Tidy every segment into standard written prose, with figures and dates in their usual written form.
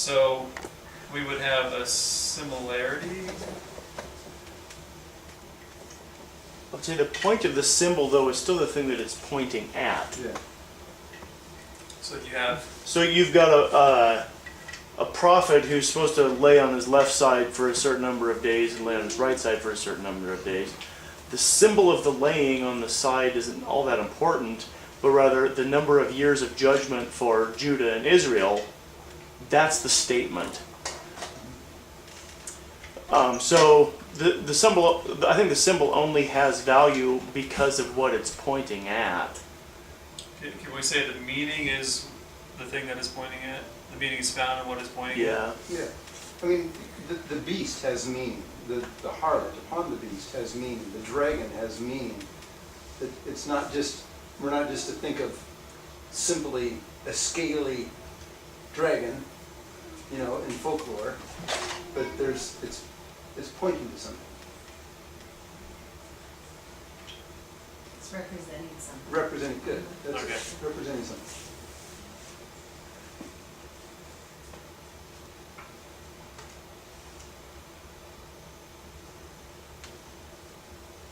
So we would have a similarity. I'd say the point of the symbol, though, is still the thing that it's pointing at. Yeah. So you have, So you've got a prophet who's supposed to lay on his left side for a certain number of days and lay on his right side for a certain number of days. The symbol of the laying on the side isn't all that important, but rather the number of years of judgment for Judah and Israel. That's the statement. So the symbol, I think the symbol only has value because of what it's pointing at. can we say the meaning is the thing that it's pointing at? The meaning is found in what it's pointing at? Yeah. Yeah. I mean, the beast has meaning. The harlot upon the beast has meaning. The dragon has meaning. It's not just, we're not just to think of simply a scaly dragon, you know, in folklore, but it's pointing to something. It's representing something. Representing, good. That's Okay. representing something.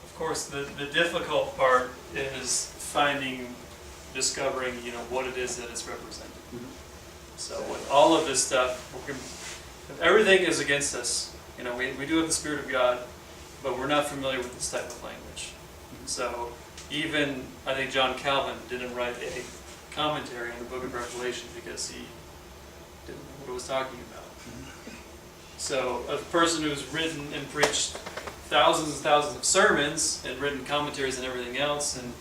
Of course, the difficult part is discovering, what it is that it's representing. So with all of this stuff, everything is against us. We do have the Spirit of God, but we're not familiar with this type of language. So even, I think John Calvin didn't write a commentary on the book of Revelation because he didn't know what it was talking about. So a person who's written and preached thousands and thousands of sermons and written commentaries and everything else and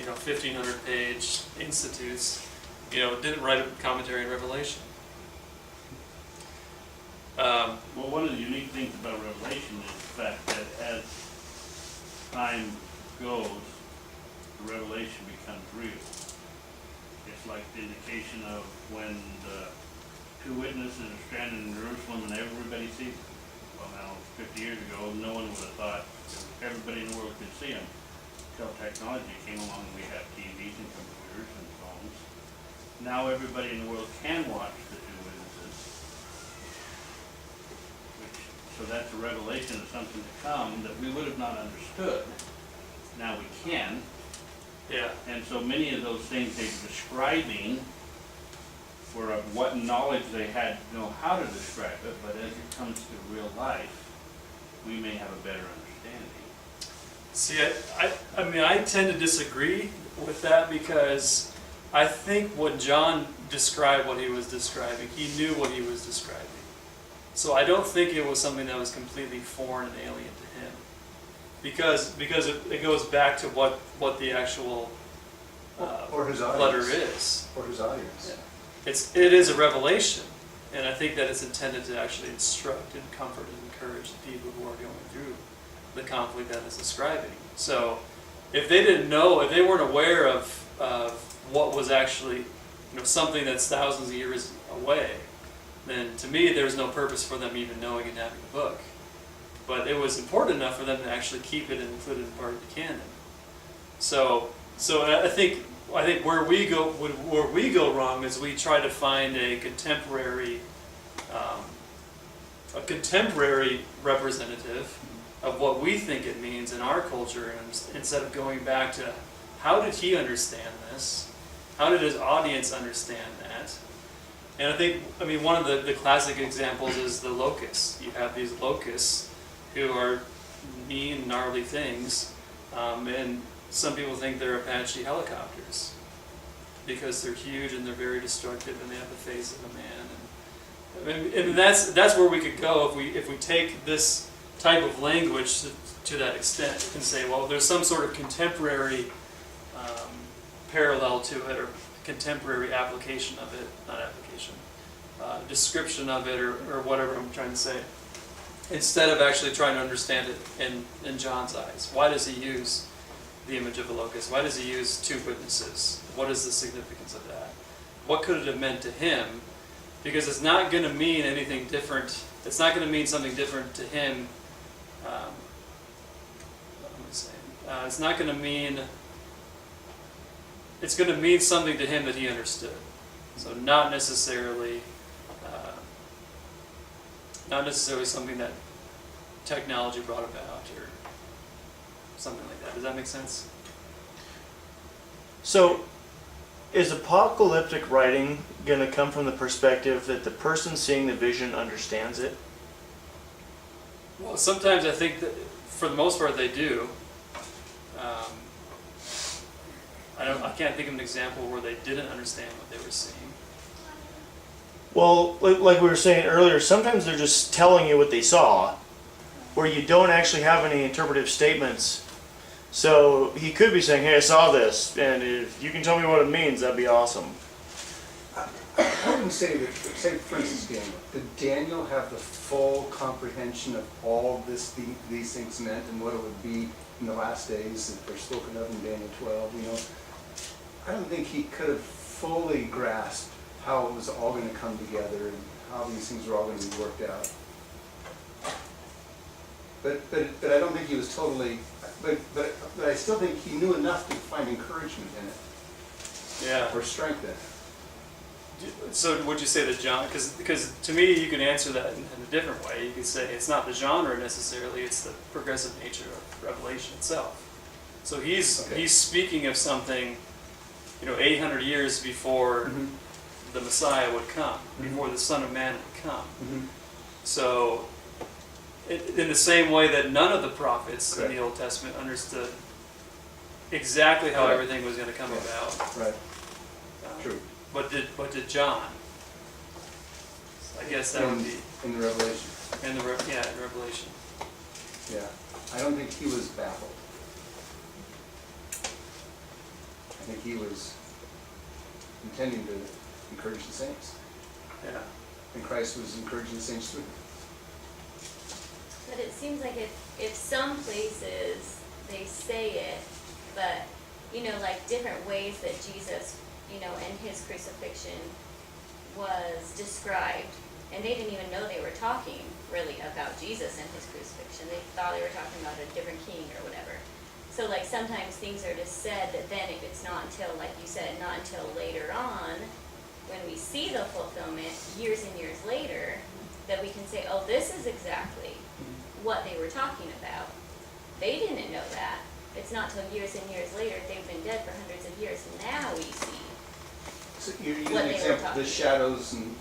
1,500-page institutes, didn't write a commentary on Revelation. Well, one of the unique things about Revelation is the fact that as time goes, the revelation becomes real. It's like the indication of when the two witnesses are stranded in Jerusalem and everybody sees them. Well, now, 50 years ago, no one would have thought everybody in the world could see them until technology came along and we have TVs and computers and phones. Now everybody in the world can watch the two witnesses. So that's a revelation of something to come that we would have not understood. Now we can. Yeah. And so many of those things they're describing were of what knowledge they had to know how to describe it, but as it comes to real life, we may have a better understanding. See, I tend to disagree with that because I think when John described what he was describing, he knew what he was describing. So I don't think it was something that was completely foreign and alien to him. Because it goes back to what the actual Or his audience. letter is. Or his audience. Yeah. It is a revelation, and I think that it's intended to actually instruct and comfort and encourage the people who are going through the conflict that it's describing. So if they didn't know, if they weren't aware of what was actually something that's thousands of years away, then to me there's no purpose for them even knowing and having a book. But it was important enough for them to actually keep it and include it in part of the canon. So I think where we go wrong is we try to find a contemporary representative of what we think it means in our culture, and instead of going back to how did he understand this, how did his audience understand that. And I mean one of the classic examples is the locusts. You have these locusts who are mean, gnarly things, and some people think they're Apache helicopters because they're huge and they're very destructive and they have the face of a man. And that's where we could go if we take this type of language to that extent and say, well, there's some sort of contemporary parallel to it or contemporary application of it, not application, description of it or whatever I'm trying to say, instead of actually trying to understand it in John's eyes. Why does he use the image of a locust? Why does he use two witnesses? What is the significance of that? What could it have meant to him? Because it's not going to mean anything different. It's not going to mean something different to him. It's not going to mean. It's going to mean something to him that he understood. So not necessarily not necessarily something that technology brought about or something like that. Does that make sense? So, is apocalyptic writing going to come from the perspective that the person seeing the vision understands it? Well, sometimes I think that for the most part they do. I can't think of an example where they didn't understand what they were seeing. Well, like we were saying earlier, sometimes they're just telling you what they saw, where you don't actually have any interpretive statements. So he could be saying, hey, I saw this, and if you can tell me what it means, that'd be awesome. I wouldn't say that, say for instance Daniel, did Daniel have the full comprehension of all these things meant and what it would be in the last days that they're spoken of in Daniel 12, you know? I don't think he could have fully grasped how it was all going to come together and how these things were all going to be worked out. But I don't think he was totally, but I still think he knew enough to find encouragement in it, Yeah. or strength in it. So would you say that John, because to me you can answer that in a different way. You could say it's not the genre necessarily, it's the progressive nature of Revelation itself. So he's speaking of something, 800 years before the Messiah would come, before the Son of Man would come. So in the same way that none of the prophets in the Old Testament understood exactly how everything was going to come about. Right. True. But did John? I guess that would be in the Revelation. in Revelation. Yeah. I don't think he was baffled. I think he was intending to encourage the saints. Yeah. And Christ was encouraging the saints through him. But it seems like if some places they say it, but like different ways that Jesus, and his crucifixion was described, and they didn't even know they were talking really about Jesus and his crucifixion. They thought they were talking about a different king or whatever. So like sometimes things are just said that then if it's not until, like you said, not until later on, when we see the fulfillment years and years later, that we can say, oh, this is exactly what they were talking about. They didn't know that. It's not till years and years later, they've been dead for hundreds of years, and now we see. So you're using What an they were example, talking the shadows and,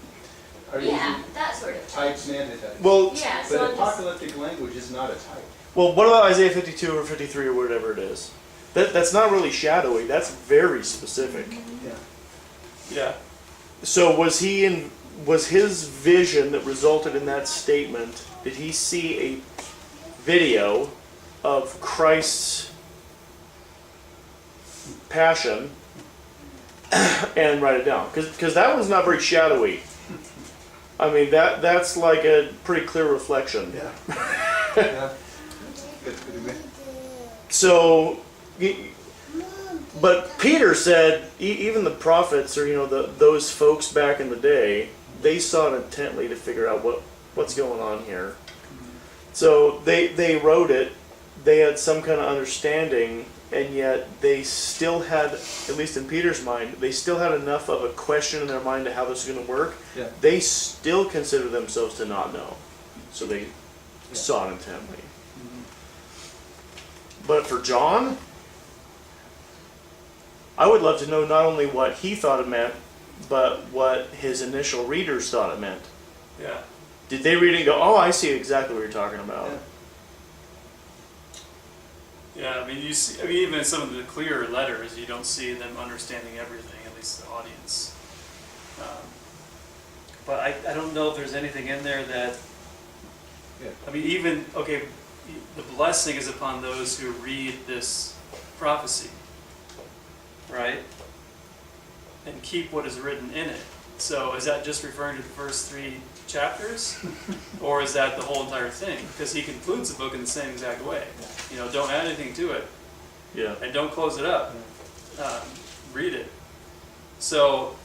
are you Yeah, using that sort of types and antitypes? Well, Yeah, so But I'm just, apocalyptic language is not a type. well, what about Isaiah 52 or 53 or whatever it is? That's not really shadowy. That's very specific. Yeah. Yeah. So was his vision that resulted in that statement? Did he see a video of Christ's passion and write it down? Because that one's not very shadowy. I mean that's like a pretty clear reflection. Yeah. Yeah. Good admit. So, but Peter said, even the prophets, or those folks back in the day, they sought intently to figure out what's going on here. So they wrote it. They had some kind of understanding, and yet they still had, at least in Peter's mind, they still had enough of a question in their mind to how this is going to work. Yeah. They still consider themselves to not know, so they sought intently. But for John, I would love to know not only what he thought it meant, but what his initial readers thought it meant. Yeah. Did they read it and go, oh, I see exactly what you're talking about? Yeah. Yeah, I mean, even in some of the clearer letters, you don't see them understanding everything, at least the audience. But I don't know if there's anything in there that, I mean, the blessing is upon those who read this prophecy, right? And keep what is written in it. So is that just referring to the first 3 chapters? Or is that the whole entire thing? Because he concludes the book in the same exact way. Don't add anything to it. Yeah. And don't close it up. Read it. So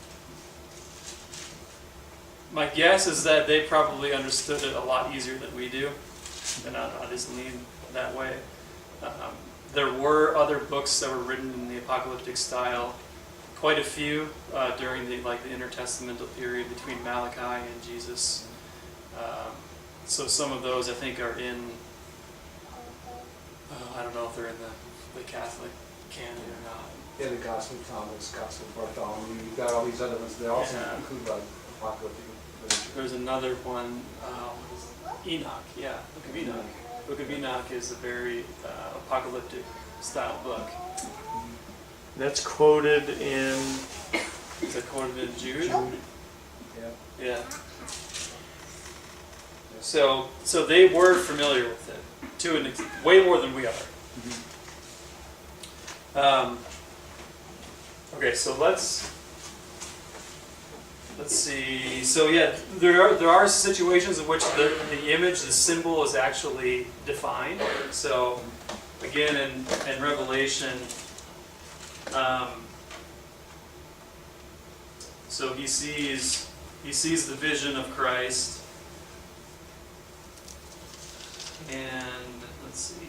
my guess is that they probably understood it a lot easier than we do. And I just lean that way. There were other books that were written in the apocalyptic style. Quite a few during the intertestamental period between Malachi and Jesus. So some of those I think are in, I don't know if they're in the Catholic canon or not. Yeah, the Gospel of Thomas, Gospel of Bartholomew, you've got all these other ones, they also Yeah. include like apocalyptic literature. There's another one, Enoch, yeah, Book of Enoch. Book of Enoch is a very apocalyptic style book. That's quoted in. Is that quoted in Jude? Yeah. Yeah. So they were familiar with it to an way more than we are. Okay, so let's see. So yeah, there are situations in which the image, the symbol, is actually defined. So again, in Revelation, so he sees the vision of Christ, and let's see.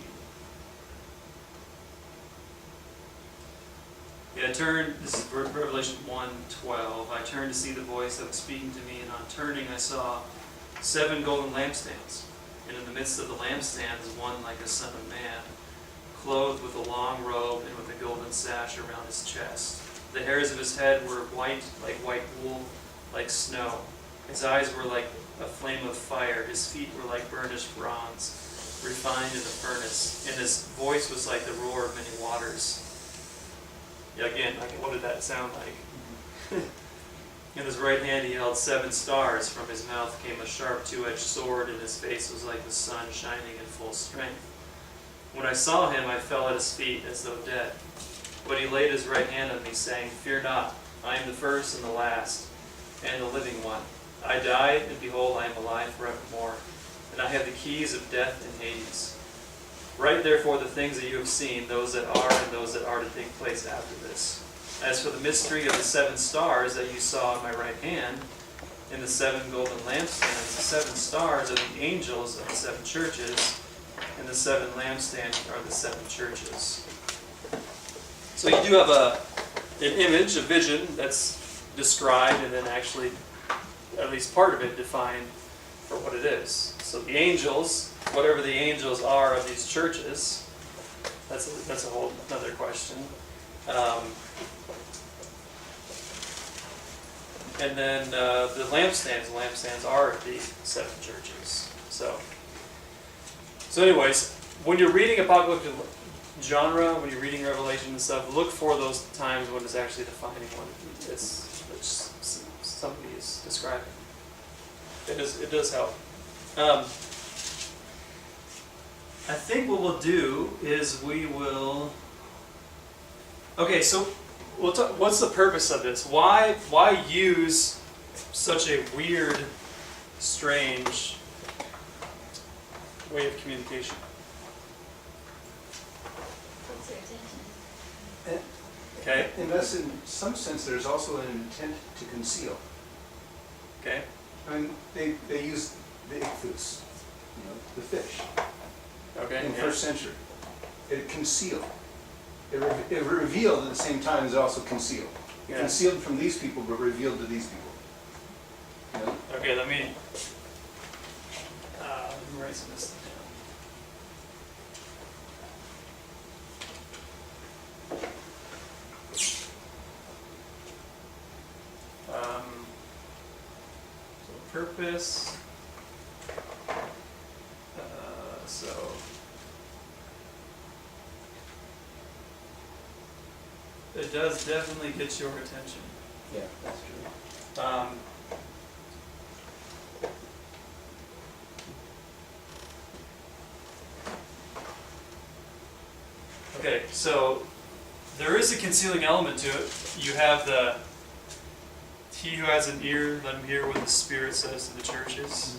Yeah, this is Revelation 1:12. I turned to see the voice that was speaking to me, and on turning I saw 7 golden lampstands. And in the midst of the lampstands, one like a son of man, clothed with a long robe and with a golden sash around his chest. The hairs of his head were white, like white wool, like snow. His eyes were like a flame of fire. His feet were like burnished bronze, refined in a furnace. And his voice was like the roar of many waters. Yeah, again, what did that sound like? In his right hand he held 7 stars. From his mouth came a sharp 2-edged sword, and his face was like the sun shining in full strength. When I saw him, I fell at his feet as though dead. But he laid his right hand on me, saying, "Fear not, I am the first and the last, and the living one. I died, and behold, I am alive forevermore, and I have the keys of death and Hades. Write therefore the things that you have seen, those that are and those that are to take place after this. As for the mystery of the 7 stars that you saw in my right hand, and the 7 golden lampstands, the 7 stars are the angels of the 7 churches, and the 7 lampstands are the 7 churches." So you do have an image, a vision that's described, and then actually, at least part of it, defined for what it is. So the angels, whatever the angels are of these churches, that's a whole another question. And then the lampstands are the 7 churches. So anyways, when you're reading apocalyptic genre, when you're reading Revelation and stuff, look for those times when it's actually defining what somebody is describing. It does help. I think what we'll do is we will. Okay, so we'll talk, what's the purpose of this? Why use such a weird, strange way of communication? What's your intention? And Okay. unless in some sense there's also an intent to conceal. Okay. I mean, they use the ichthus, the fish, Okay. in the Yeah. first century. It concealed. It revealed at the same time as also concealed. It Yeah. concealed from these people, but revealed to these people. Okay. Let me write some of this down. So purpose. So it does definitely get your attention. Yeah, that's true. Okay, so there is a concealing element to it. You have he who has an ear, let him hear what the Spirit says to the churches.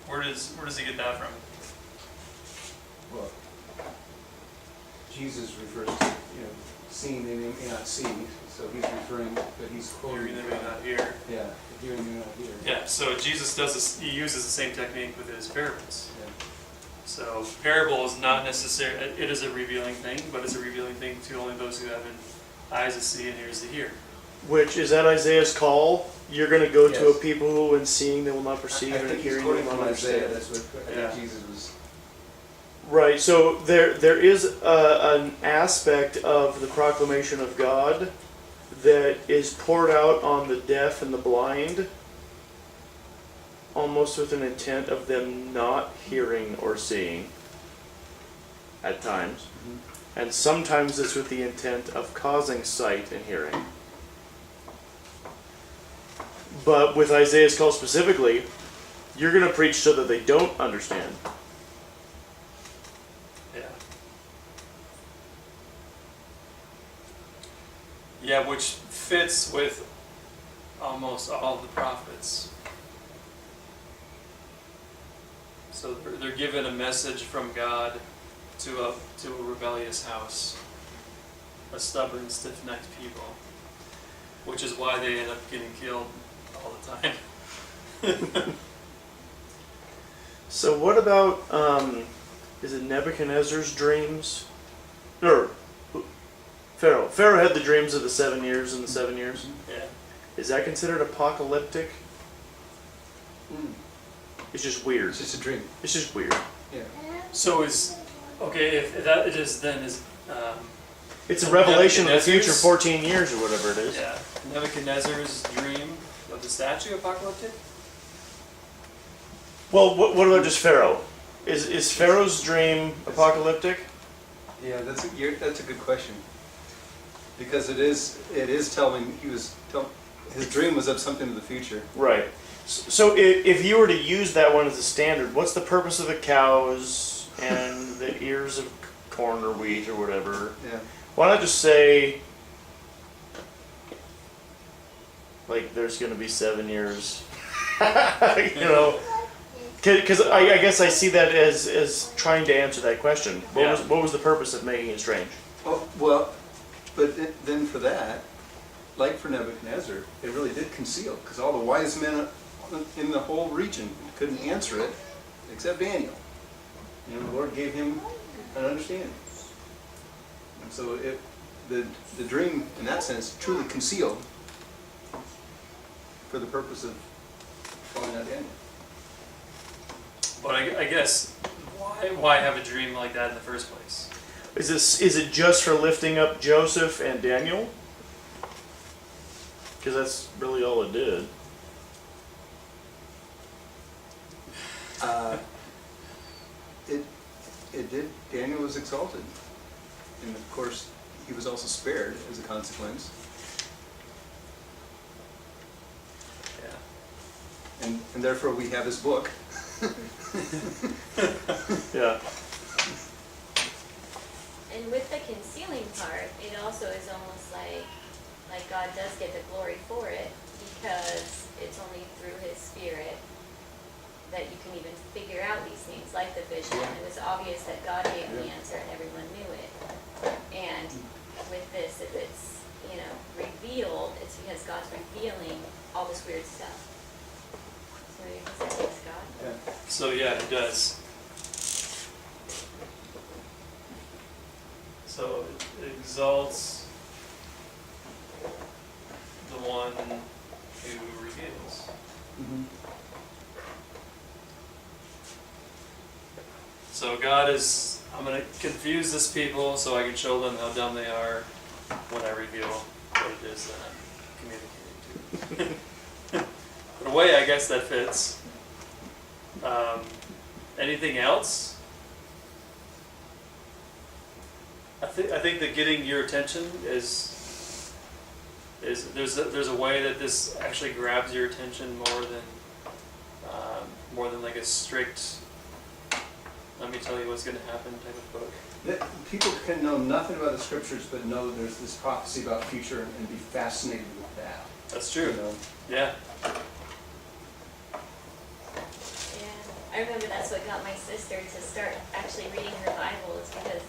Where does he get that from? Well, Jesus refers to, seeing they may not see, so he's referring that he's quoting. Hearing they may not hear. Yeah, hearing they may not hear. Yeah, so Jesus does this, he uses the same technique with his parables. Yeah. So parable is not necessarily, it is a revealing thing, but it's a revealing thing to only those who have eyes to see and ears to hear. Which is that Isaiah's call? You're going to go to a Yes. people who, in seeing, they will not perceive, I and in think he's hearing, they will quoting not from Isaiah, understand. that's what I Yeah. think Jesus was. Right. So there is an aspect of the proclamation of God that is poured out on the deaf and the blind, almost with an intent of them not hearing or seeing. At times. And sometimes it's with the intent of causing sight and hearing. But with Isaiah's call specifically, you're going to preach so that they don't understand. Yeah. Yeah, which fits with almost all the prophets. So they're given a message from God to a rebellious house, a stubborn, stiff-necked people, which is why they end up getting killed all the time. So what about, is it Nebuchadnezzar's dreams? Or, Pharaoh. Pharaoh had the dreams of the 7 years and the 7 years. Yeah. Is that considered apocalyptic? It's just weird. It's just a dream. It's just weird. Yeah. So okay, if that it is, then is It's a revelation of the future Nebuchadnezzar's- 14 years or whatever it is. yeah, Nebuchadnezzar's dream of the statue apocalyptic? Well, what about just Pharaoh? Is Pharaoh's dream apocalyptic? Yeah, that's a good question. Because it is telling his dream was of something of the future. Right. So if you were to use that one as a standard, what's the purpose of the cows and the ears of corn or wheat or whatever? Yeah. Why not just say, like, there's going to be 7 years? You know, because I guess I see that as trying to answer that question. What was the purpose of making it strange? Oh, well, but then for that, like for Nebuchadnezzar, it really did conceal, because all the wise men in the whole region couldn't answer it, except Daniel. And the Lord gave him an understanding. And so the dream, in that sense, truly concealed for the purpose of calling out Daniel. But I guess why have a dream like that in the first place? Is it just for lifting up Joseph and Daniel? Because that's really all it did. It did. Daniel was exalted, and of course, he was also spared as a consequence. Yeah. And therefore, we have his book. Yeah. And with the concealing part, it also is almost like God does get the glory for it, because it's only through His Spirit that you can even figure out these things, like the vision. It was obvious that God gave the answer and everyone knew it. And with this, if it's, revealed, it's because God's revealing all this weird stuff. So maybe that takes God. Yeah. So yeah, it does. So it exalts the one who reveals. So God is, I'm going to confuse this people so I can show them how dumb they are when I reveal what it is that I'm communicating to. In a way, I guess that fits. Anything else? I think that getting your attention is there's a way that this actually grabs your attention more than like a strict, let me tell you what's going to happen type of book. People can know nothing about the scriptures, but know there's this prophecy about the future and be fascinated with that. That's true. You know? Yeah. Yeah, I remember that's what got my sister to start actually reading her Bible, is because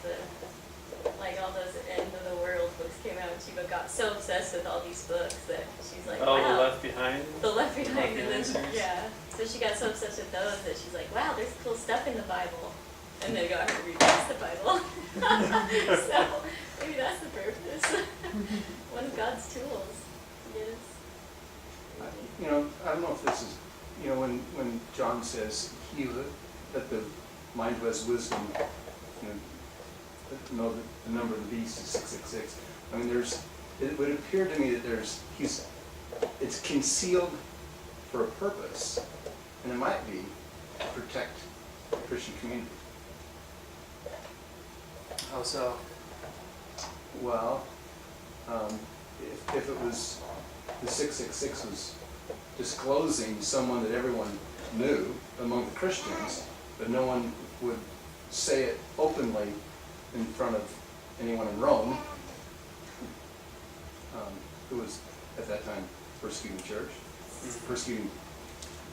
all those end of the world books came out, and she got so obsessed with all these books that she's like, Oh, wow. the Left Behind. The Left Behind, Left and then, Behind series. yeah. So she got so obsessed with those that she's like, wow, there's cool stuff in the Bible. and they got her to read the rest of the Bible. So maybe that's the purpose. One of God's tools. Yes. You know, I don't know if this is, you know, when John says, that the mind who has wisdom, know that the number of the beast is 666. I mean, it would appear to me that it's concealed for a purpose, and it might be to protect the Christian community. How so? Well, if it was, the 666 was disclosing someone that everyone knew among the Christians, but no one would say it openly in front of anyone in Rome, who was at that time persecuting the church, persecuting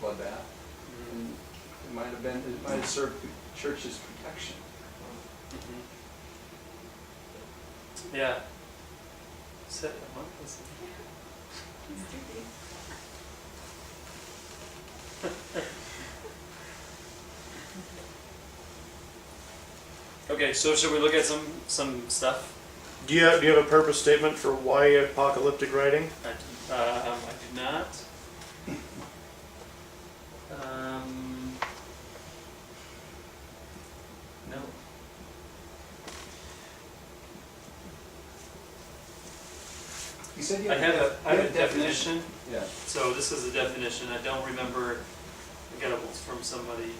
bloodbath. And it might have served the church's protection. Yeah. Sit. What was it? Okay, so should we look at some stuff? Do you have a purpose statement for why apocalyptic writing? I do not. No. You said I have a definition. Yeah. So this is a definition. I don't remember. I got it from somebody.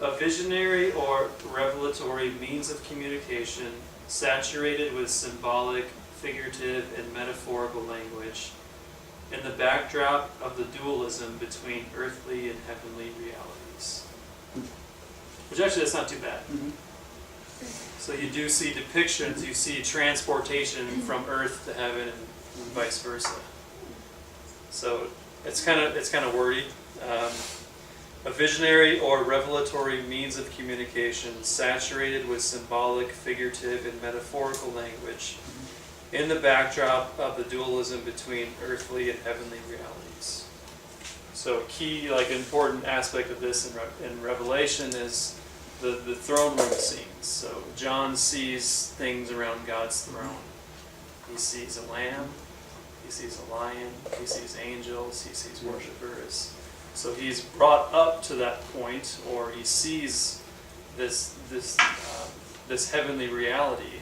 A visionary or revelatory means of communication saturated with symbolic, figurative, and metaphorical language in the backdrop of the dualism between earthly and heavenly realities. Which actually, that's not too bad. So you do see depictions, you see transportation from earth to heaven and vice versa. So it's kind of wordy. A visionary or revelatory means of communication saturated with symbolic, figurative, and metaphorical language in the backdrop of the dualism between earthly and heavenly realities. So a key, important aspect of this in Revelation is the throne room scenes. So John sees things around God's throne. He sees a lamb, he sees a lion, he sees angels, he sees worshipers. So he's brought up to that point, or he sees this heavenly reality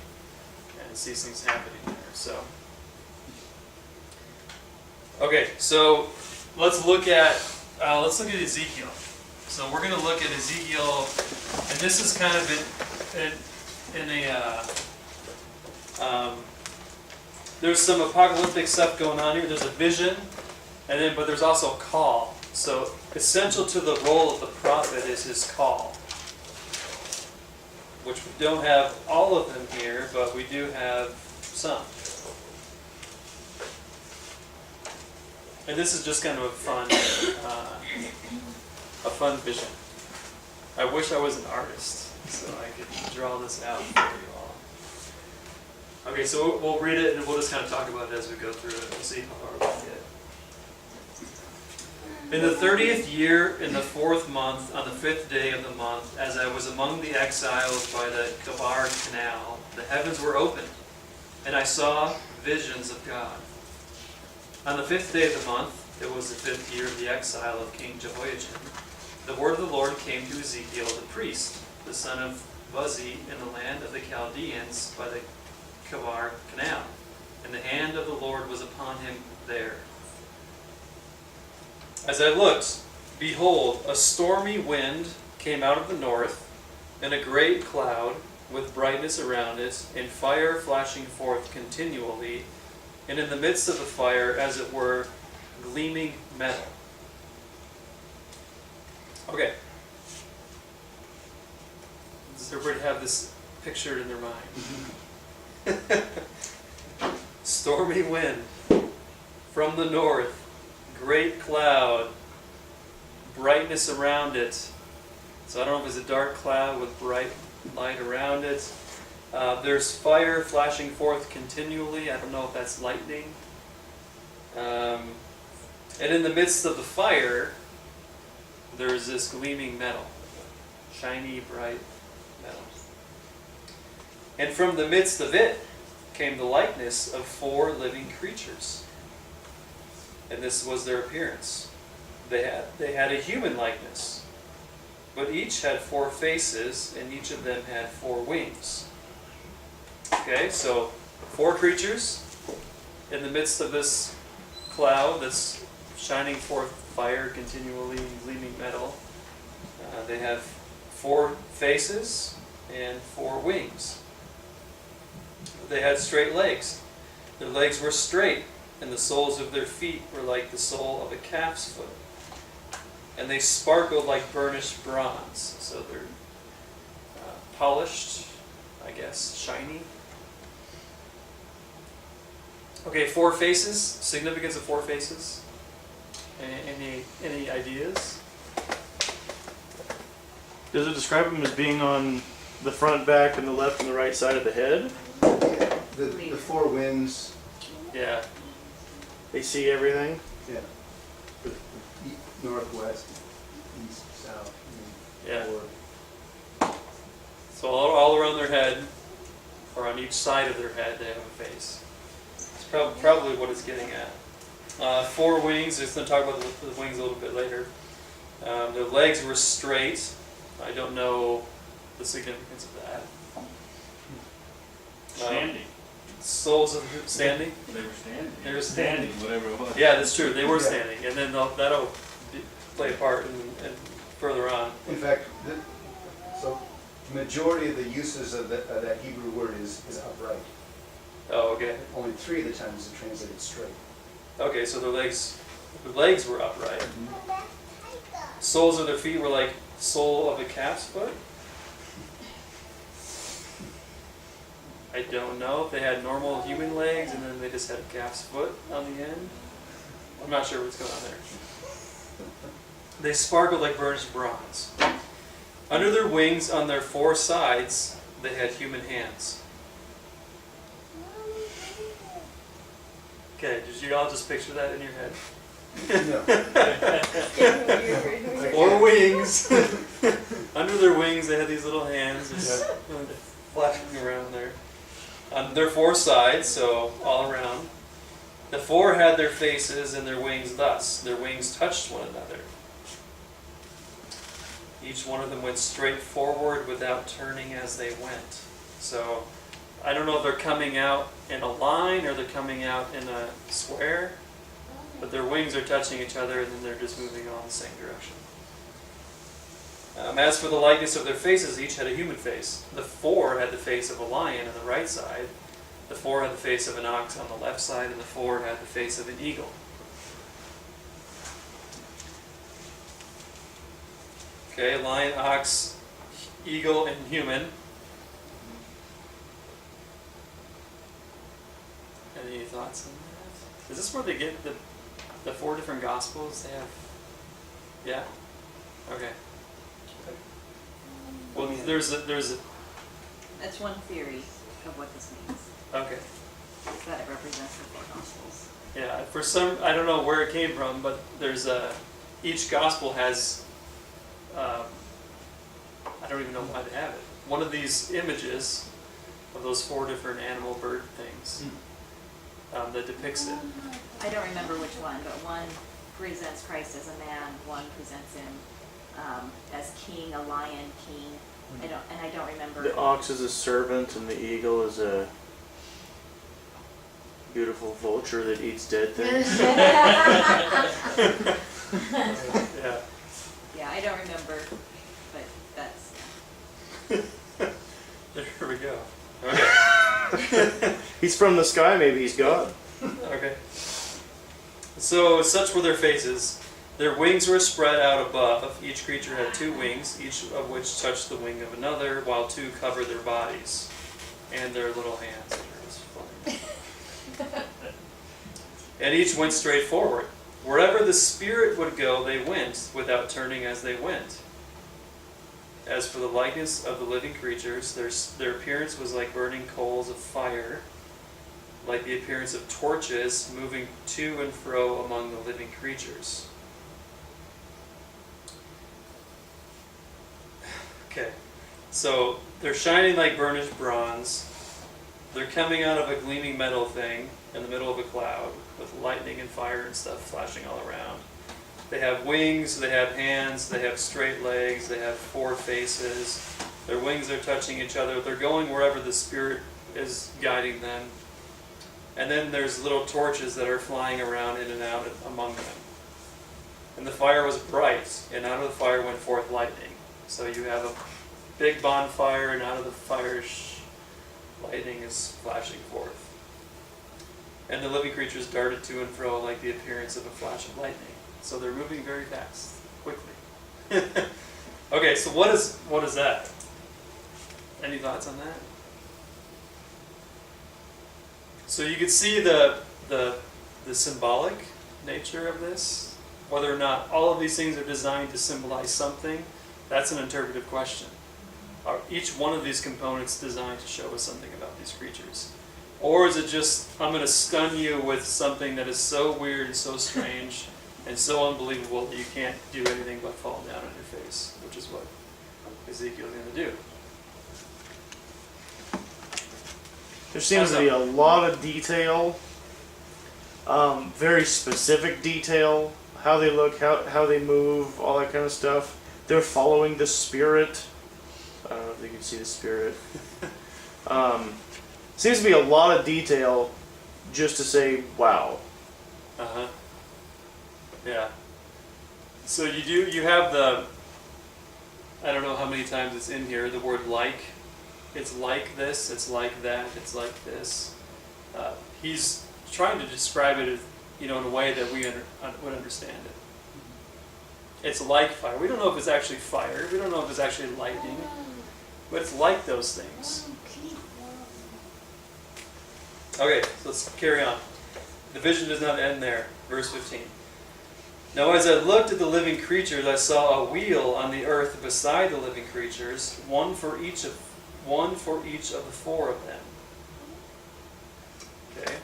and sees things happening there. So, okay, so let's look at Ezekiel. So we're going to look at Ezekiel, and this is kind of in a there's some apocalyptic stuff going on here. There's a vision, but there's also a call. So essential to the role of the prophet is his call, which we don't have all of them here, but we do have some. And this is just kind of a fun vision. I wish I was an artist so I could draw this out for you all. Okay, so we'll read it and we'll just kind of talk about it as we go through it. We'll see how far we get. In the 30th year, in the 4th month, on the 5th day of the month, as I was among the exiles by the Kabar Canal, the heavens were opened, and I saw visions of God. On the 5th day of the month, it was the 5th year of the exile of King Jehoiachin, the word of the Lord came to Ezekiel the priest, the son of Buzi, in the land of the Chaldeans by the Kabar Canal, and the hand of the Lord was upon him there. As I looked, behold, a stormy wind came out of the north, and a great cloud with brightness around it, and fire flashing forth continually, and in the midst of the fire, as it were, gleaming metal. Okay. Does everybody have this pictured in their mind? Stormy wind from the north, great cloud, brightness around it. So I don't know if it's a dark cloud with bright light around it. There's fire flashing forth continually. I don't know if that's lightning. And in the midst of the fire, there is this gleaming metal, shiny, bright metal. And from the midst of it came the likeness of 4 living creatures. And this was their appearance. They had a human likeness, but each had 4 faces, and each of them had 4 wings. Okay, so 4 creatures in the midst of this cloud that's shining forth fire continually, gleaming metal. They have 4 faces and 4 wings. They had straight legs. Their legs were straight, and the soles of their feet were like the sole of a calf's foot. And they sparkled like burnished bronze. So they're polished, I guess, shiny. Okay, 4 faces. Significance of 4 faces. Any ideas? Does it describe them as being on the front, back, and the left and the right side of the head? The 4 winds, Yeah. They see everything? yeah. The northwest, east, south. Yeah. Or So all around their head, or on each side of their head, they have a face. It's probably what it's getting at. 4 wings. It's going to talk about the wings a little bit later. Their legs were straight. I don't know the significance of that. Standing. Soles of standing. They were standing. They were standing. Whatever it was. Yeah, that's true. They were Yeah. standing, and then that'll play a part and further on. in fact, so the majority of the uses of that Hebrew word is upright. Oh, okay. Only 3 of the times it's translated straight. Okay, so their legs were upright. Soles of their feet were like sole of a calf's foot. I don't know if they had normal human legs and then they just had a calf's foot on the end. I'm not sure what's going on there. They sparkled like burnished bronze. Under their wings, on their 4 sides, they had human hands. Okay, did you all just picture that in your head? No. 4 wings. Under their wings, they had these little hands just flashing around there. On their 4 sides, so all around. The 4 had their faces and their wings thus. Their wings touched one another. Each one of them went straight forward without turning as they went. So, I don't know if they're coming out in a line or they're coming out in a square, but their wings are touching each other and then they're just moving on the same direction. As for the likeness of their faces, each had a human face. The 4 had the face of a lion on the right side, the 4 had the face of an ox on the left side, and the 4 had the face of an eagle. Okay, lion, ox, eagle, and human. Any thoughts on that? Is this where they get the 4 different gospels? They have, yeah? Okay. Well, there's a, That's one theory of what this means, okay. is that it represents the 4 gospels. Yeah, for some, I don't know where it came from, but there's each gospel has, I don't even know why they have it. One of these images of those 4 different animal bird things that depicts it. I don't remember which one, but one presents Christ as a man, one presents him as king, a lion king. I don't remember. The ox is a servant and the eagle is a beautiful vulture that eats dead things. Yeah. Yeah, I don't remember, but that's, There we go. Okay. He's from the sky, maybe he's God. Okay. So such were their faces. Their wings were spread out above. Each creature had 2 wings, each of which touched the wing of another, while 2 covered their bodies and their little hands. Which are just flying. And each went straight forward. Wherever the Spirit would go, they went, without turning as they went. As for the likeness of the living creatures, their appearance was like burning coals of fire, like the appearance of torches moving to and fro among the living creatures. Okay, so they're shining like burnished bronze. They're coming out of a gleaming metal thing in the middle of a cloud with lightning and fire and stuff flashing all around. They have wings, they have hands, they have straight legs, they have 4 faces. Their wings are touching each other. They're going wherever the Spirit is guiding them. And then there's little torches that are flying around in and out among them. And the fire was bright, and out of the fire went forth lightning. So you have a big bonfire, and out of the fire lightning is flashing forth. And the living creatures darted to and fro like the appearance of a flash of lightning. So they're moving very fast, quickly. Okay, so what is that? Any thoughts on that? So you can see the symbolic nature of this. Whether or not all of these things are designed to symbolize something, that's an interpretive question. Are each one of these components designed to show us something about these creatures? Or is it just, I'm going to stun you with something that is so weird and so strange and so unbelievable that you can't do anything but fall down on your face, which is what Ezekiel's going to do. There seems to be a lot of detail, very specific detail, how they look, how they move, all that kind of stuff. They're following the Spirit. I don't know if you can see the Spirit. Seems to be a lot of detail just to say, wow. Uh-huh. Yeah. So you have the, I don't know how many times it's in here, the word like. It's like this, it's like that, it's like this. He's trying to describe it, in a way that we would understand it. It's like fire. We don't know if it's actually fire. We don't know if it's actually lightning. But it's like those things. Okay, so let's carry on. The vision does not end there. Verse 15. Now as I looked at the living creatures, I saw a wheel on the earth beside the living creatures, one for each of the 4 of them. Okay.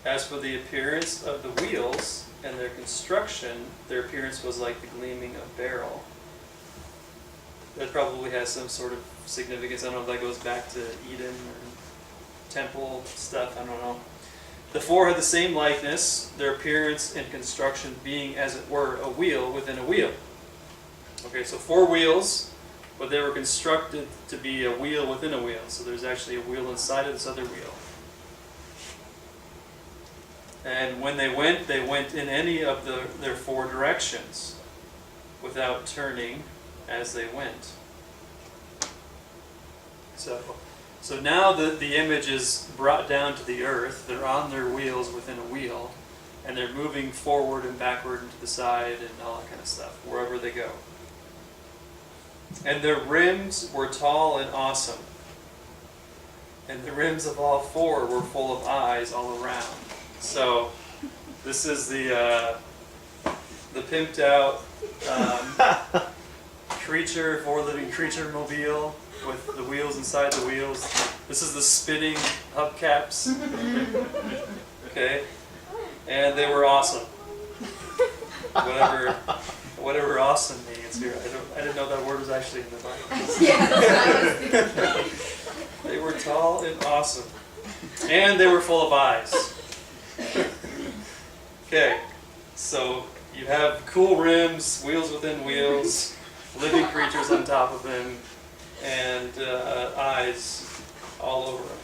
As for the appearance of the wheels and their construction, their appearance was like the gleaming of beryl. That probably has some sort of significance. I don't know if that goes back to Eden or temple stuff. I don't know. The 4 had the same likeness, their appearance and construction being, as it were, a wheel within a wheel. Okay, so 4 wheels, but they were constructed to be a wheel within a wheel. So there's actually a wheel inside of this other wheel. And when they went in any of their 4 directions without turning as they went. So now the image is brought down to the earth. They're on their wheels within a wheel, and they're moving forward and backward and to the side and all that kind of stuff, wherever they go. And their rims were tall and awesome. And the rims of all 4 were full of eyes all around. So this is the pimped out creature, 4 living creature mobile with the wheels inside the wheels. This is the spinning hubcaps. Okay, and they were awesome. Whatever awesome means here. I didn't know that word was actually in the Bible. Yeah, that's what I was thinking. They were tall and awesome. And they were full of eyes. Okay, so you have cool rims, wheels within wheels, living creatures on top of them, and eyes all over them.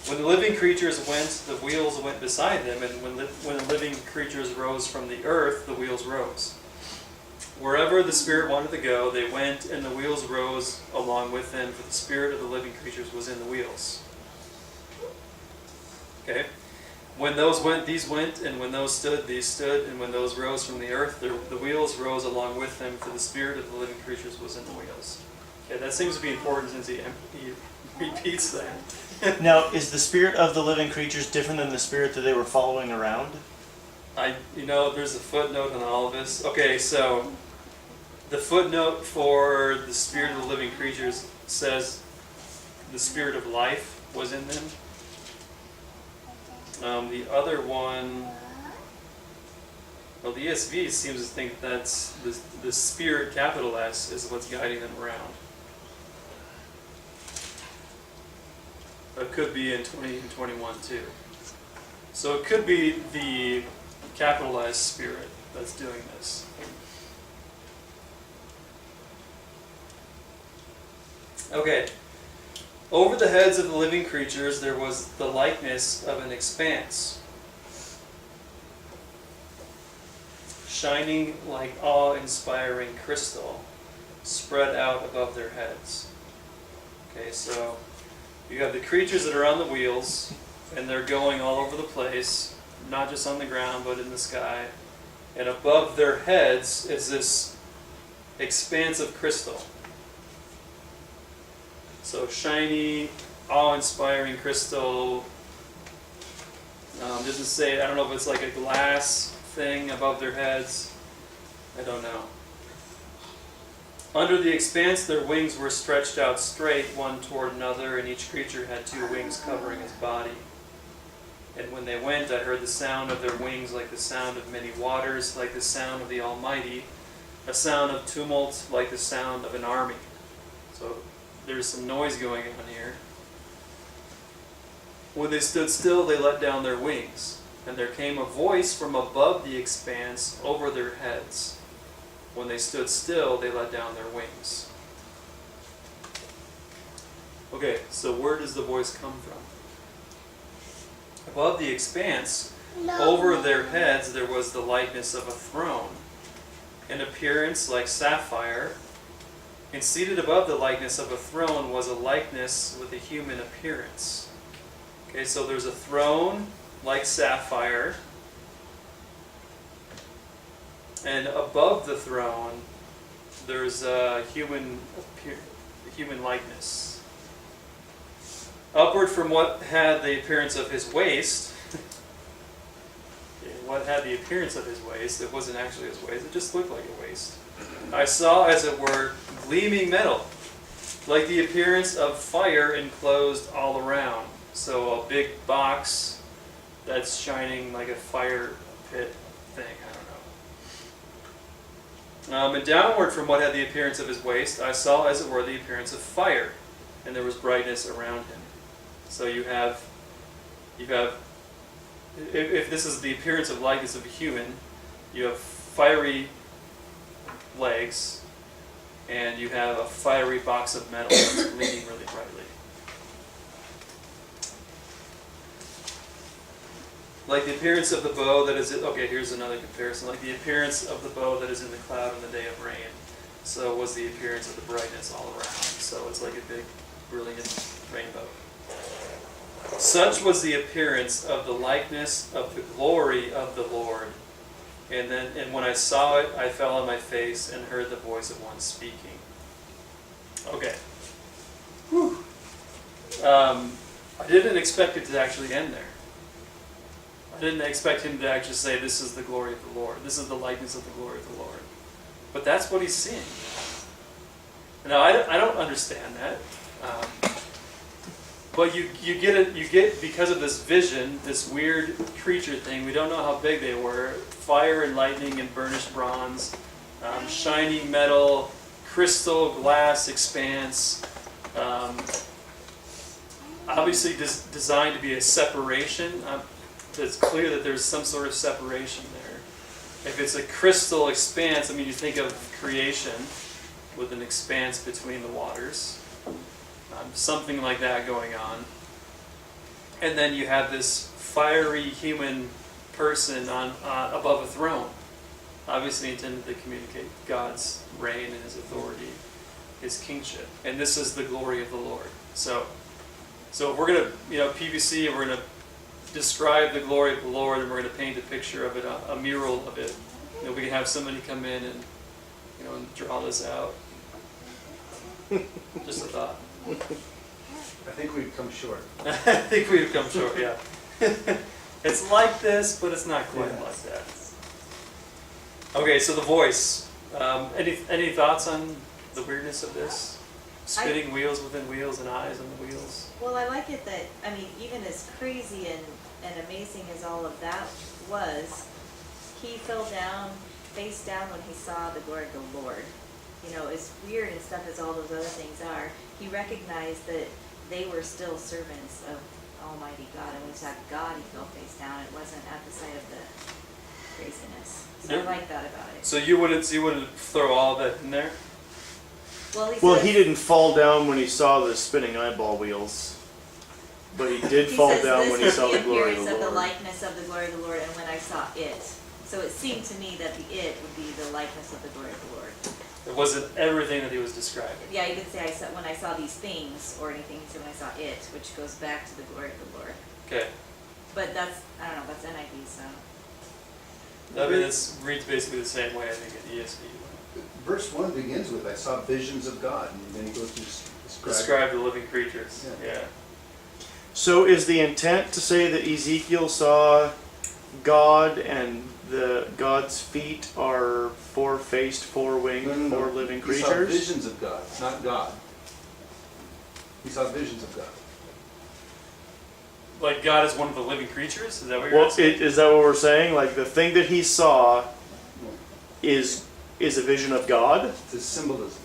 When the living creatures went, the wheels went beside them, and when the living creatures rose from the earth, the wheels rose. Wherever the Spirit wanted to go, they went, and the wheels rose along with them, for the Spirit of the living creatures was in the wheels. Okay? When those went, these went, and when those stood, these stood, and when those rose from the earth, the wheels rose along with them, for the Spirit of the living creatures was in the wheels. Okay, that seems to be important since he repeats that. Now, is the spirit of the living creatures different than the spirit that they were following around? There's a footnote on all of this. Okay, so the footnote for the Spirit of the living creatures says the Spirit of life was in them. The other one, Well, the ESV seems to think that's the Spirit, capital S, is what's guiding them around. It could be in 20 and 21 too. So it could be the capitalized Spirit that's doing this. Okay. Over the heads of the living creatures there was the likeness of an expanse, shining like awe-inspiring crystal, spread out above their heads. Okay, so you have the creatures that are on the wheels, and they're going all over the place, not just on the ground, but in the sky. And above their heads is this expanse of crystal. So shiny, awe-inspiring crystal. Doesn't say, I don't know if it's like a glass thing above their heads. I don't know. Under the expanse, their wings were stretched out straight, one toward another, and each creature had 2 wings covering its body. And when they went, I heard the sound of their wings like the sound of many waters, like the sound of the Almighty, a sound of tumult like the sound of an army. So there's some noise going on here. When they stood still, they let down their wings, and there came a voice from above the expanse over their heads. When they stood still, they let down their wings. Okay, so where does the voice come from? Above the expanse, over their heads, there was the likeness of a throne, an appearance like sapphire, and seated above the likeness of a throne was a likeness with a human appearance. Okay, so there's a throne like sapphire, and above the throne there's a human likeness. Upward from what had the appearance of his waist, what had the appearance of his waist, it wasn't actually his waist, it just looked like a waist. I saw, as it were, gleaming metal, like the appearance of fire enclosed all around. So a big box that's shining like a fire pit thing, I don't know. And downward from what had the appearance of his waist, I saw, as it were, the appearance of fire, and there was brightness around him. So you have, if this is the appearance of likeness of a human, you have fiery legs, and you have a fiery box of metal that's gleaming really brightly. Like the appearance of the bow that is, okay, here's another comparison. Like the appearance of the bow that is in the cloud on the day of rain, so was the appearance of the brightness all around. So it's like a big, brilliant rainbow. Such was the appearance of the likeness of the glory of the Lord. And when I saw it, I fell on my face and heard the voice of one speaking. Okay. Whew. I didn't expect it to actually end there. I didn't expect him to actually say, this is the glory of the Lord. This is the likeness of the glory of the Lord. But that's what he's seeing. Now, I don't understand that. But you get because of this vision, this weird creature thing. We don't know how big they were. Fire and lightning and burnished bronze, shiny metal, crystal, glass, expanse. Obviously designed to be a separation. It's clear that there's some sort of separation there. If it's a crystal expanse, I mean, you think of creation with an expanse between the waters. Something like that going on. And then you have this fiery human person above a throne, obviously intended to communicate God's reign and his authority, his kingship. And this is the glory of the Lord. So if we're going to, PVC, we're going to describe the glory of the Lord, and we're going to paint a picture of it, a mural of it. We can have somebody come in and, and draw this out. Just a thought. I think we've come short. I think we've come short, yeah. It's like this, but it's not quite like that. Okay, so the voice. Any thoughts on the weirdness of this? Spinning wheels within wheels and eyes on the wheels? Well, I like it that, even as crazy and amazing as all of that was, he fell down, face down when he saw the glory of the Lord. You know, as weird and stuff as all those other things are, he recognized that they were still servants of Almighty God. And when he saw God, he fell face down. It wasn't at the sight of the craziness. So I Yeah. like that about it. So you wouldn't throw all of that in there? Well, Well, says- he didn't fall down when he saw the spinning eyeball wheels, but he did He fall says, down "This when he was saw the glory of appearance the of the Lord. likeness of the glory of the Lord, and when I saw it." So it seemed to me that the it would be the likeness of the glory of the Lord. It wasn't everything that he was describing. Yeah, he didn't say I saw when I saw these things or anything. He said when I saw it, which goes back to the glory of the Lord. Okay. But that's, I don't know, that's NIV, so. I mean, it reads basically the same way, I think, in ESV. Verse 1 begins with, I saw visions of God, and then he goes to describe. Describe the living creatures. Yeah. Yeah. So is the intent to say that Ezekiel saw God and the God's feet are four-faced, four-winged, No. four-living He saw creatures? visions of God, not God. He saw visions of God. Like God is one of the living creatures? Is that what you're Well, asking? is that what we're saying? Like the thing that he saw is a vision of God? It's a symbolism.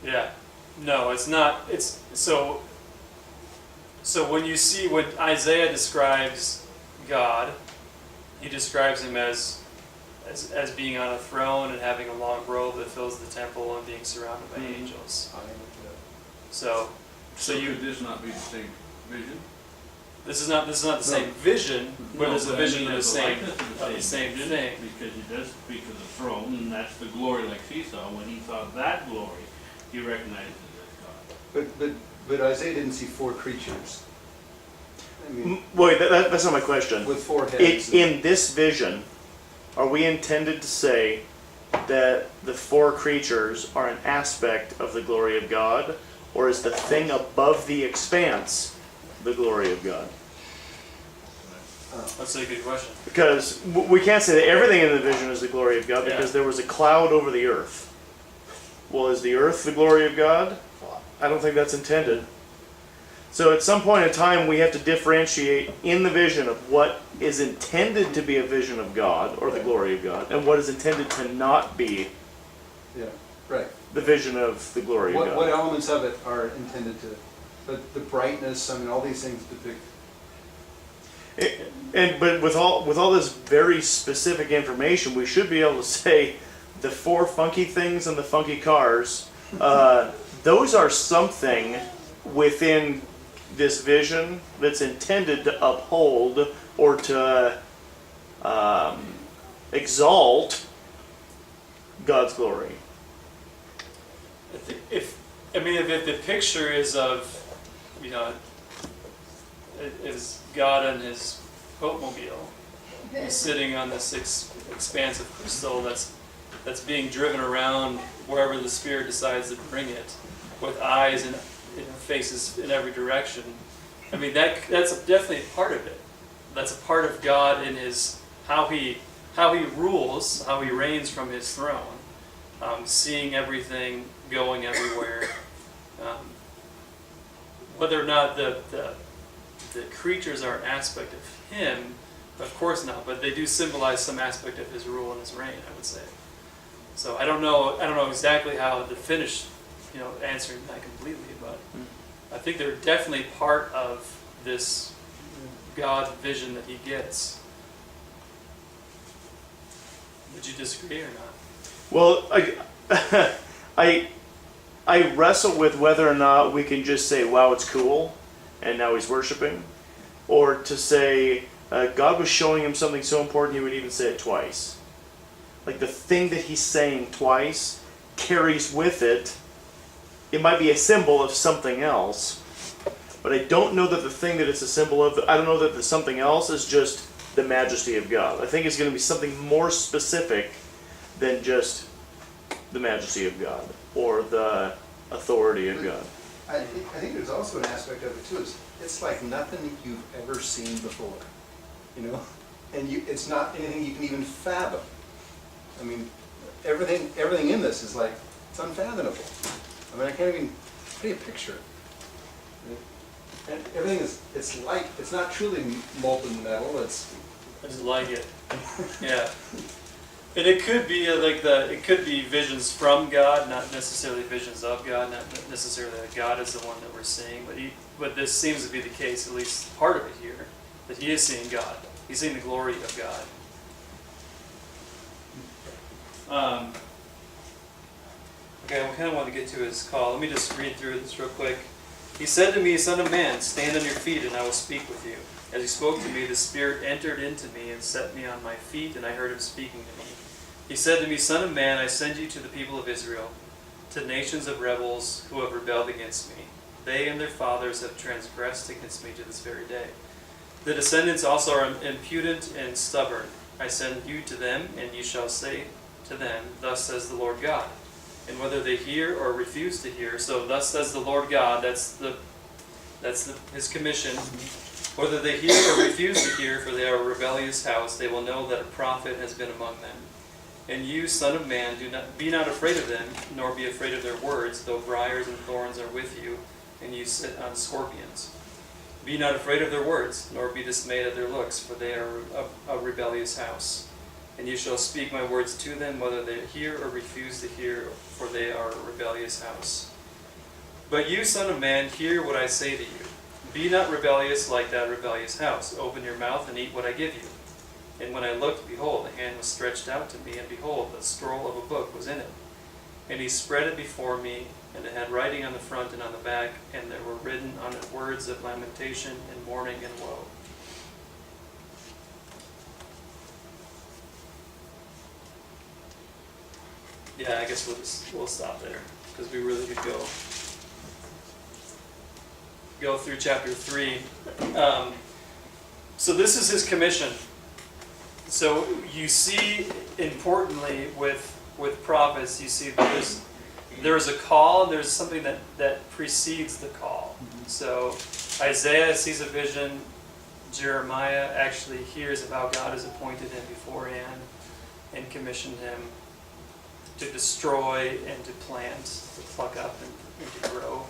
Yeah. No, it's not. It's so when Isaiah describes God, he describes him as being on a throne and having a long robe that fills the temple and being surrounded by angels. So Could this not be the same vision? this is not the same vision, but it's a but I vision mean, of the there's a same likeness of the same vision, thing. Because he does speak of the throne, and that's the glory like he saw. When he saw that glory, he recognized it as God. But Isaiah didn't see four creatures. I mean, Wait, that's not my question. with four heads. In this vision, are we intended to say that the four creatures are an aspect of the glory of God, or is the thing above the expanse the glory of God? That's a good question. Because we can't say that everything in the vision is the glory of God, because Yeah. there was a cloud over the earth. Well, is the earth the glory of God? I don't think that's intended. So at some point in time, we have to differentiate in the vision of what is intended to be a vision of God, or the glory of God, and what is intended to not be Yeah, right. the vision of the glory of What God. elements of it are intended to, but the brightness, I mean, all these things depict. But with all this very specific information, we should be able to say the four funky things and the funky cars, those are something within this vision that's intended to uphold or to exalt God's glory. If the picture is of, is God and his boatmobile, he's sitting on this expanse of crystal that's being driven around wherever the Spirit decides to bring it, with eyes and faces in every direction. I mean, that's definitely a part of it. That's a part of God in his how he rules, how he reigns from his throne, seeing everything, going everywhere. Whether or not the creatures are an aspect of him, of course not, but they do symbolize some aspect of his rule and his reign, I would say. So I don't know exactly how to finish, answering that completely, but I think they're definitely part of this God vision that he gets. Would you disagree or not? Well, I wrestle with whether or not we can just say, wow, it's cool, and now he's worshiping, or to say God was showing him something so important he would even say it twice. Like the thing that he's saying twice carries with it, it might be a symbol of something else, but I don't know that the thing that it's a symbol of, I don't know that the something else is just the majesty of God. I think it's going to be something more specific than just the majesty of God or the authority of God. I think there's also an aspect of it too, it's like nothing you've ever seen before, and it's not anything you can even fathom. I mean, everything in this is like, it's unfathomable. I mean, I can't even paint a picture. And everything it's not truly molten metal, it's I just like it. Yeah. And it could be it could be visions from God, not necessarily visions of God, not necessarily that God is the one that we're seeing, but this seems to be the case, at least part of it here, that he is seeing God. He's seeing the glory of God. Okay, I kind of want to get to his call. Let me just read through this real quick. He said to me, "Son of man, stand on your feet, and I will speak with you." As he spoke to me, the Spirit entered into me and set me on my feet, and I heard him speaking to me. He said to me, "Son of man, I send you to the people of Israel, to nations of rebels who have rebelled against me. They and their fathers have transgressed against me to this very day. The descendants also are impudent and stubborn. I send you to them, and you shall say to them, Thus says the Lord God. And whether they hear or refuse to hear," so thus says the Lord God, that's his commission. "Whether they hear or refuse to hear, for they are a rebellious house, they will know that a prophet has been among them. And you, son of man, be not afraid of them, nor be afraid of their words, though briars and thorns are with you, and you sit on scorpions. Be not afraid of their words, nor be dismayed at their looks, for they are a rebellious house. And you shall speak my words to them, whether they hear or refuse to hear, for they are a rebellious house. But you, son of man, hear what I say to you. Be not rebellious like that rebellious house. Open your mouth and eat what I give you." And when I looked, behold, a hand was stretched out to me, and behold, a scroll of a book was in it. And he spread it before me, and it had writing on the front and on the back, and there were written on it words of lamentation and mourning and woe. Yeah, I guess we'll stop there, because we really could go through chapter 3. So this is his commission. So you see, importantly, with prophets, you see that there's a call, and there's something that precedes the call. So Isaiah sees a vision. Jeremiah actually hears of how God has appointed him beforehand and commissioned him to destroy and to plant, to pluck up and to grow.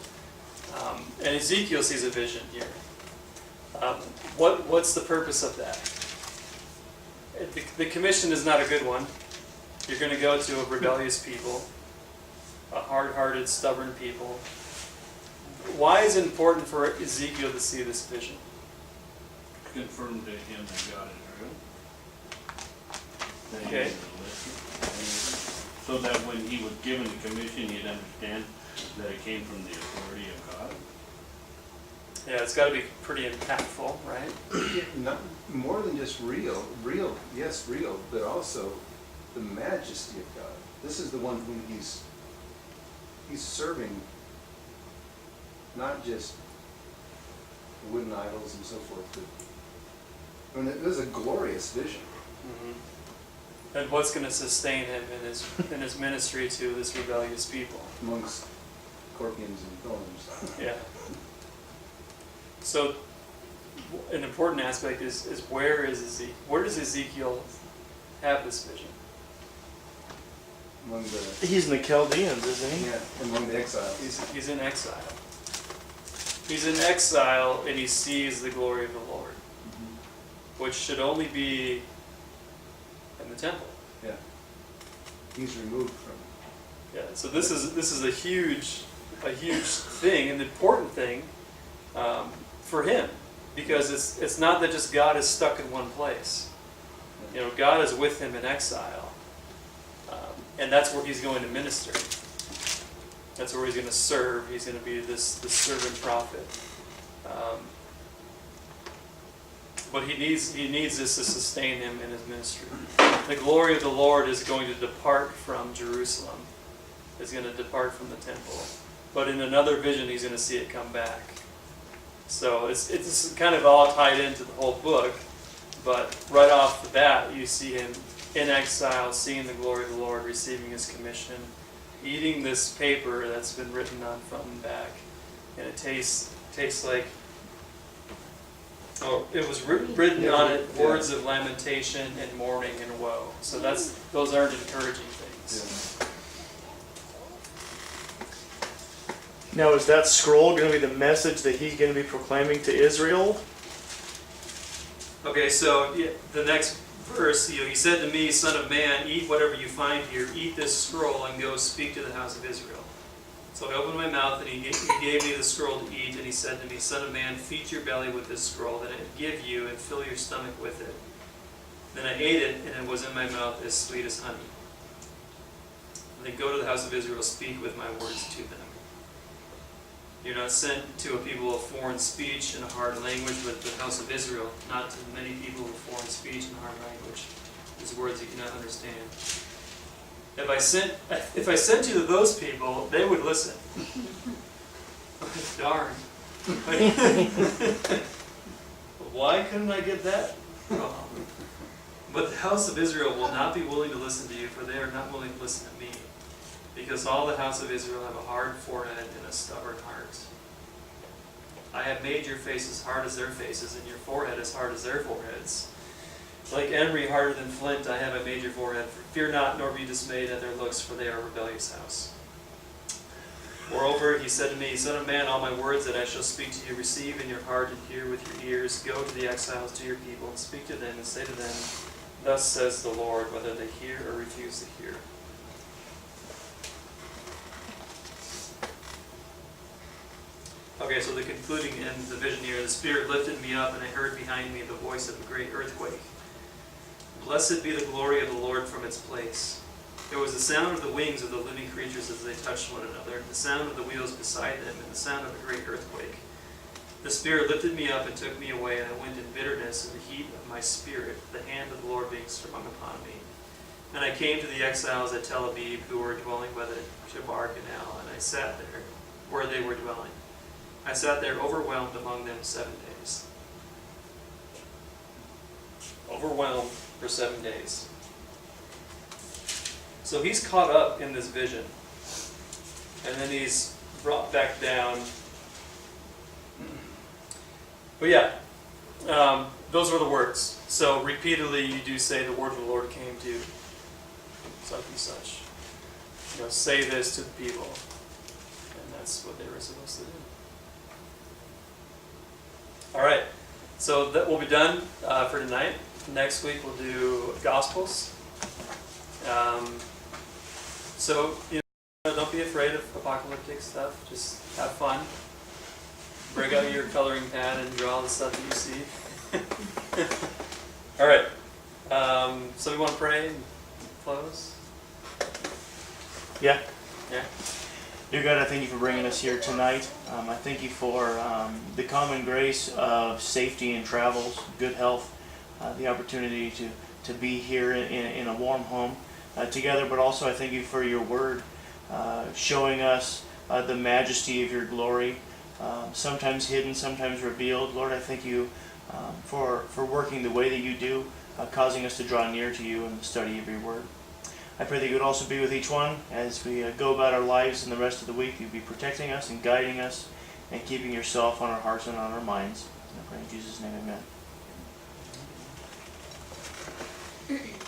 And Ezekiel sees a vision here. What's the purpose of that? The commission is not a good one. You're going to go to a rebellious people, a hard-hearted, stubborn people. Why is it important for Ezekiel to see this vision? Confirm to him that God is real. Okay. So that when he was given the commission, he'd understand that it came from the authority of God. Yeah, it's got to be pretty impactful, right? Not more than just real, yes, real, but also the majesty of God. This is the one whom he's serving, not just wooden idols and so forth. But, I mean, it was a glorious vision. Mm-hmm. And what's going to sustain him in his ministry to this rebellious people? Amongst scorpions and thorns. Yeah. So, an important aspect is where does Ezekiel have this vision? Among the, He's in the Chaldeans, isn't he? yeah, among the exiles. He's in exile. He's in exile, and he sees the glory of the Lord, which should only be in the temple. Yeah. He's removed from it. Yeah. So this is a huge thing, an important thing for him, because it's not that just God is stuck in one place. You know, God is with him in exile, and that's where he's going to minister. That's where he's going to serve. He's going to be this servant prophet. But he needs this to sustain him in his ministry. The glory of the Lord is going to depart from Jerusalem. Is going to depart from the temple. But in another vision, he's going to see it come back. So it's kind of all tied into the whole book. But right off the bat, you see him in exile, seeing the glory of the Lord, receiving his commission, eating this paper that's been written on front and back, and it tastes like, it was written on it words of lamentation and mourning and woe. So those aren't encouraging things. Now, is that scroll going to be the message that he's going to be proclaiming to Israel? Okay, so yeah, the next verse, he said to me, Son of man, eat whatever you find here, eat this scroll and go speak to the house of Israel. So I opened my mouth and he gave me the scroll to eat, and he said to me, Son of man, feed your belly with this scroll that it give you, and fill your stomach with it. Then I ate it, and it was in my mouth as sweet as honey. And then go to the house of Israel, speak with my words to them. You're not sent to a people of foreign speech and a hard language, but the house of Israel, not to many people of foreign speech and hard language. These words you cannot understand. If I sent you to those people, they would listen. Darn. Why couldn't I get that wrong? But the house of Israel will not be willing to listen to you, for they are not willing to listen to me. Because all the house of Israel have a hard forehead and a stubborn heart. I have made your face as hard as their faces, and your forehead as hard as their foreheads. Like emery harder than flint, I have made your forehead. Fear not, nor be dismayed at their looks, for they are a rebellious house. Moreover, he said to me, Son of man, all my words that I shall speak to you, receive in your heart and hear with your ears. Go to the exiles, to your people, and speak to them, and say to them, Thus says the Lord, whether they hear or refuse to hear. Okay, so the concluding in the vision here, the Spirit lifted me up, and I heard behind me the voice of a great earthquake. Blessed be the glory of the Lord from its place. There was the sound of the wings of the living creatures as they touched one another, the sound of the wheels beside them, and the sound of a great earthquake. The Spirit lifted me up and took me away, and I went in bitterness in the heat of my spirit, the hand of the Lord being strong upon me. And I came to the exiles at Tel Aviv, who were dwelling by the Chebar Canal, and I sat there, where they were dwelling. I sat there overwhelmed among them 7 days. Overwhelmed for 7 days. So he's caught up in this vision. And then he's brought back down. But yeah, those were the words. So repeatedly you do say the word of the Lord came to such and such. Say this to the people. And that's what they were supposed to do. All right, so that will be done for tonight. Next week we'll do Gospels. So don't be afraid of apocalyptic stuff. Just have fun. Break out your coloring pad and draw the stuff that you see. All right. So we want to pray and close. Yeah. Yeah. Dear God, I thank you for bringing us here tonight. I thank you for the common grace of safety in travels, good health, the opportunity to be here in a warm home together, but also I thank you for your word, showing us the majesty of your glory, sometimes hidden, sometimes revealed. Lord, I thank you for working the way that you do, causing us to draw near to you in the study of your word. I pray that you would also be with each one as we go about our lives in the rest of the week. You'd be protecting us and guiding us and keeping yourself on our hearts and on our minds. And I pray in Jesus' name, amen.